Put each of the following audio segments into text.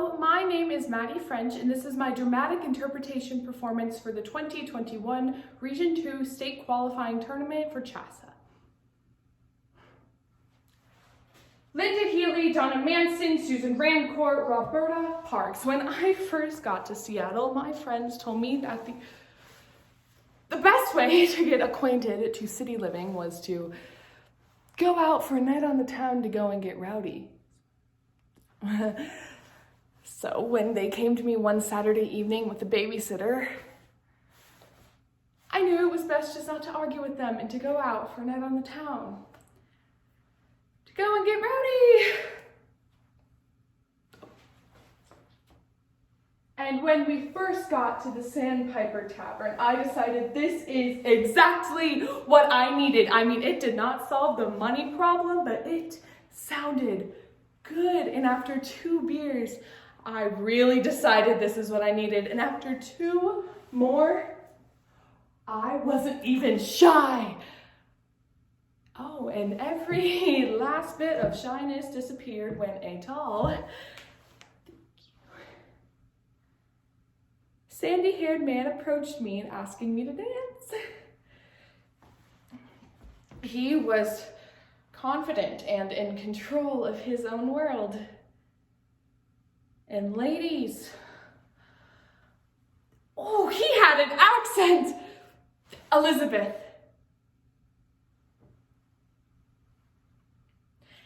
Hello, my name is Madi French, and this is my dramatic interpretation performance for the 2021 Region 2 State Qualifying Tournament for CHSA. Linda Healy, Donna Manson, Susan Rancourt, Roberta Parks. When I first got to Seattle, my friends told me that the best way to get acquainted to city living was to go out for a night on the town to go and get rowdy. So when they came to me one Saturday evening with a babysitter, I knew it was best just not to argue with them and to go out for a night on the town. To go and get rowdy. And when we first got to the Sandpiper Tavern, I decided this is exactly what I needed. I mean, it did not solve the money problem, but it sounded good. And after 2 beers, I really decided this is what I needed. And after 2 more, I wasn't even shy. Oh, and every last bit of shyness disappeared when a tall, sandy-haired man approached me and asking me to dance. He was confident and in control of his own world. And ladies, oh, he had an accent. Elizabeth.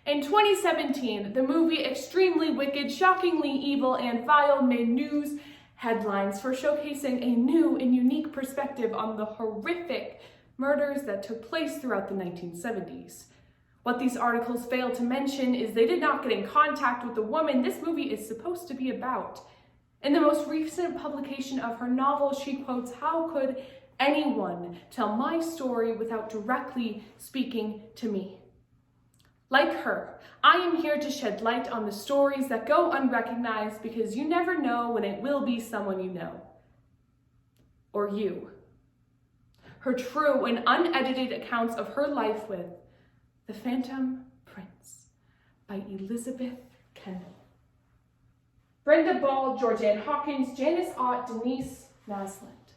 In 2017, the movie Extremely Wicked, Shockingly Evil, and Vile made news headlines for showcasing a new and unique perspective on the horrific murders that took place throughout the 1970s. What these articles fail to mention is they did not get in contact with the woman this movie is supposed to be about. In the most recent publication of her novel, she quotes, "How could anyone tell my story without directly speaking to me?" Like her, I am here to shed light on the stories that go unrecognized because you never know when it will be someone you know. Or you. Her true and unedited accounts of her life with The Phantom Prince by Elizabeth Kendall. Brenda Ball, Georgianne Hawkins, Janice Ott, Denise Naslund.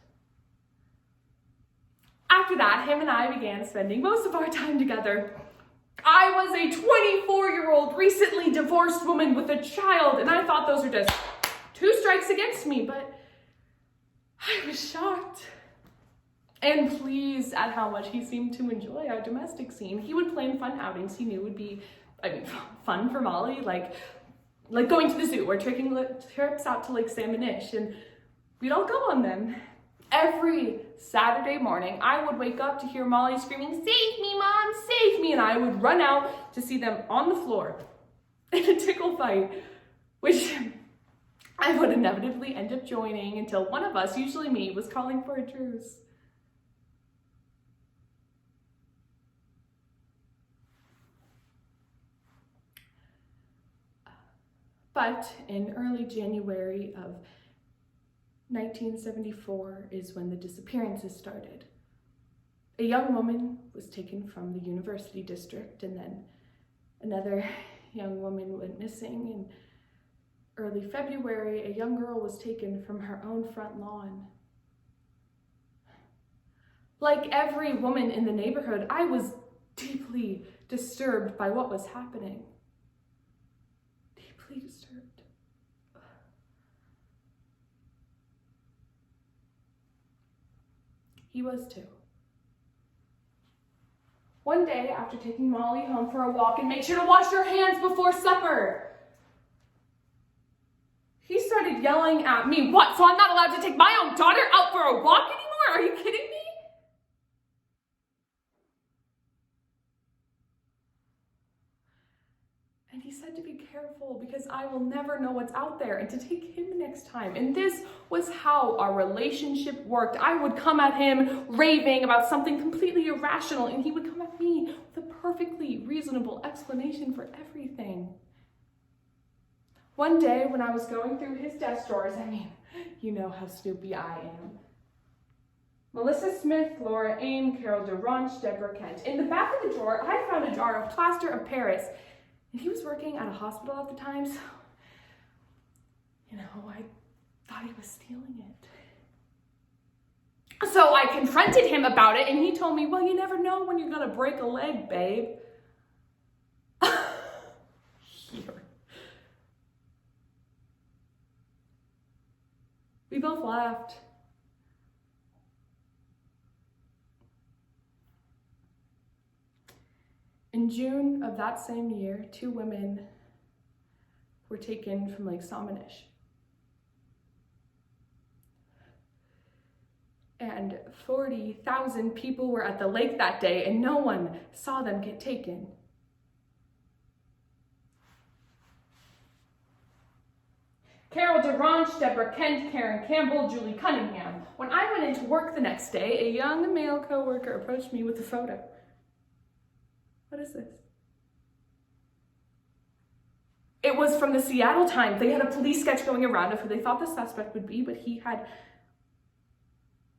After that, him and I began spending most of our time together. I was a 24-year-old recently divorced woman with a child, and I thought those were just 2 strikes against me, but I was shocked and pleased at how much he seemed to enjoy our domestic scene. He would plan fun outings he knew would be, fun for Molly, like going to the zoo or taking trips out to Lake Salmonish, and we'd all go on them. Every Saturday morning, I would wake up to hear Molly screaming, "Save me, Mom, save me!" And I would run out to see them on the floor in a tickle fight, which I would inevitably end up joining until one of us, usually me, was calling for a truce. But in early January of 1974 is when the disappearances started. A young woman was taken from the University District, and then another young woman went missing. In early February, a young girl was taken from her own front lawn. Like every woman in the neighborhood, I was deeply disturbed by what was happening. Deeply disturbed. He was too. One day, after taking Molly home for a walk and make sure to wash your hands before supper, he started yelling at me. What, so I'm not allowed to take my own daughter out for a walk anymore? Are you kidding me? And he said to be careful because I will never know what's out there and to take him next time. And this was how our relationship worked. I would come at him raving about something completely irrational, and he would come at me with a perfectly reasonable explanation for everything. One day when I was going through his desk drawers, you know how snoopy I am. Melissa Smith, Laura Aim, Carol DeRonch, Deborah Kent. In the back of the drawer, I found a jar of plaster of Paris. And he was working at a hospital at the time, so thought he was stealing it. So I confronted him about it, and he told me, well, you never know when you're gonna break a leg, babe. Here. We both laughed. In June of that same year, 2 women were taken from Lake Sammamish. And 40,000 people were at the lake that day, and no one saw them get taken. Carol DeRanche, Deborah Kent, Karen Campbell, Julie Cunningham. When I went into work the next day, a young male coworker approached me with a photo. What is this? It was from the Seattle Times. They had a police sketch going around of who they thought the suspect would be, but he had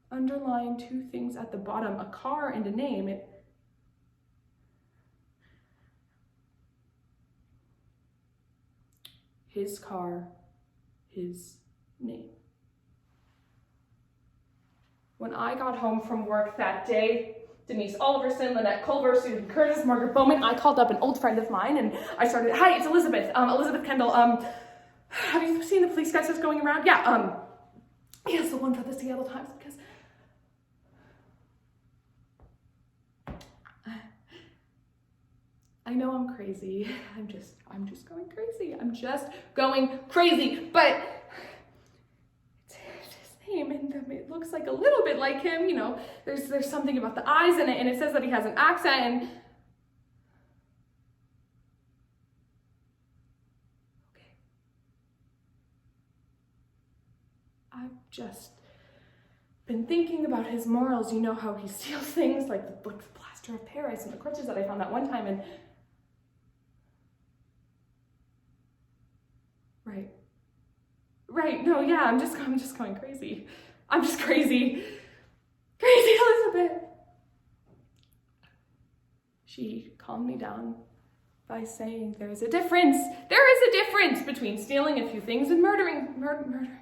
underlined 2 things at the bottom, a car and a name. His car, his name. When I got home from work that day, Denise Oliverson, Lynette Culver, Susan Curtis, Margaret Bowman, I called up an old friend of mine and I started, hi, it's Elizabeth, Elizabeth Kendall. Have you seen the police sketches going around? Yeah, yes, the one for the Seattle Times, because I know I'm crazy. I'm just going crazy. I'm just going crazy, but it's his name, and it looks like a little bit like him. You know, there's something about the eyes in it, and it says that he has an accent, and okay. I've just been thinking about his morals. You know how he steals things like the plaster of Paris and the crutches that I found that one time, and Right, no, yeah, I'm just going crazy. I'm just crazy. Crazy Elizabeth. She calmed me down by saying there is a difference. There is a difference between stealing a few things and murdering someone.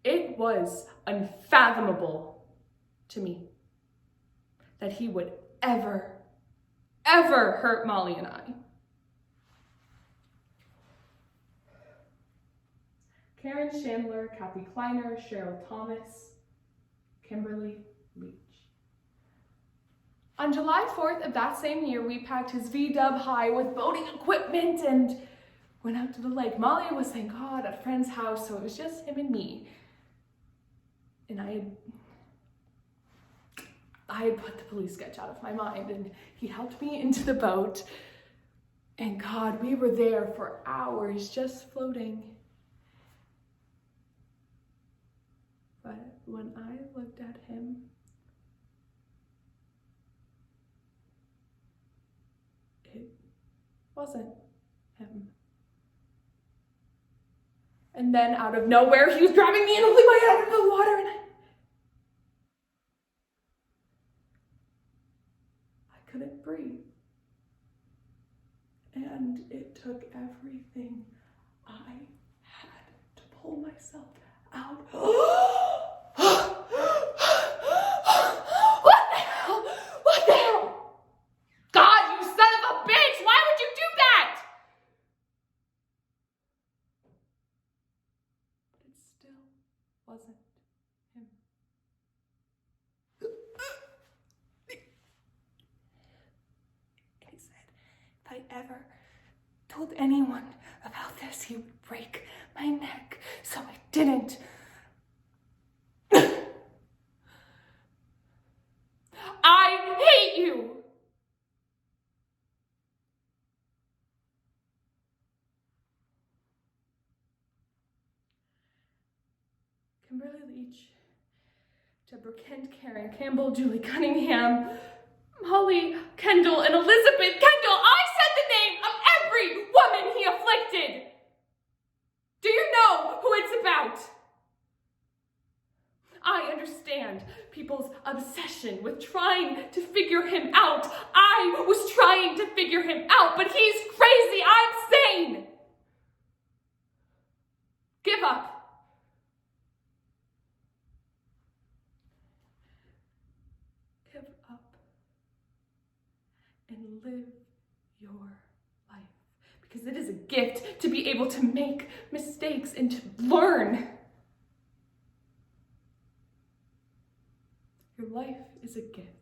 It was unfathomable to me that he would ever hurt Molly and I. Karen Chandler, Kathy Kleiner, Cheryl Thomas, Kimberly Leach. On July 4th of that same year, we packed his VW high with boating equipment and went out to the lake. Molly was, thank God, at a friend's house, so it was just him and me. And I had put the police sketch out of my mind, and he helped me into the boat. And God, we were there for hours just floating. But when I looked at him, it wasn't him. And then out of nowhere, he was grabbing me and holding my head out of the water, and I couldn't breathe. And it took everything I had to pull myself out. What the hell? What the hell? God, you son of a bitch! Why would you do that? But it still wasn't him. He said, if I ever told anyone about this, he would break my neck. So I didn't. I hate you. Kimberly Leach, Deborah Kent, Karen Campbell, Julie Cunningham, Molly, Kendall, and Elizabeth Kendall. I said the name of every woman he afflicted. Do you know who it's about? I understand people's obsession obsession with trying to figure him out. I was trying to figure him out, but he's crazy. I'm sane. Give up. Give up and live your life, because it is a gift to be able to make mistakes and to learn. Your life is a gift.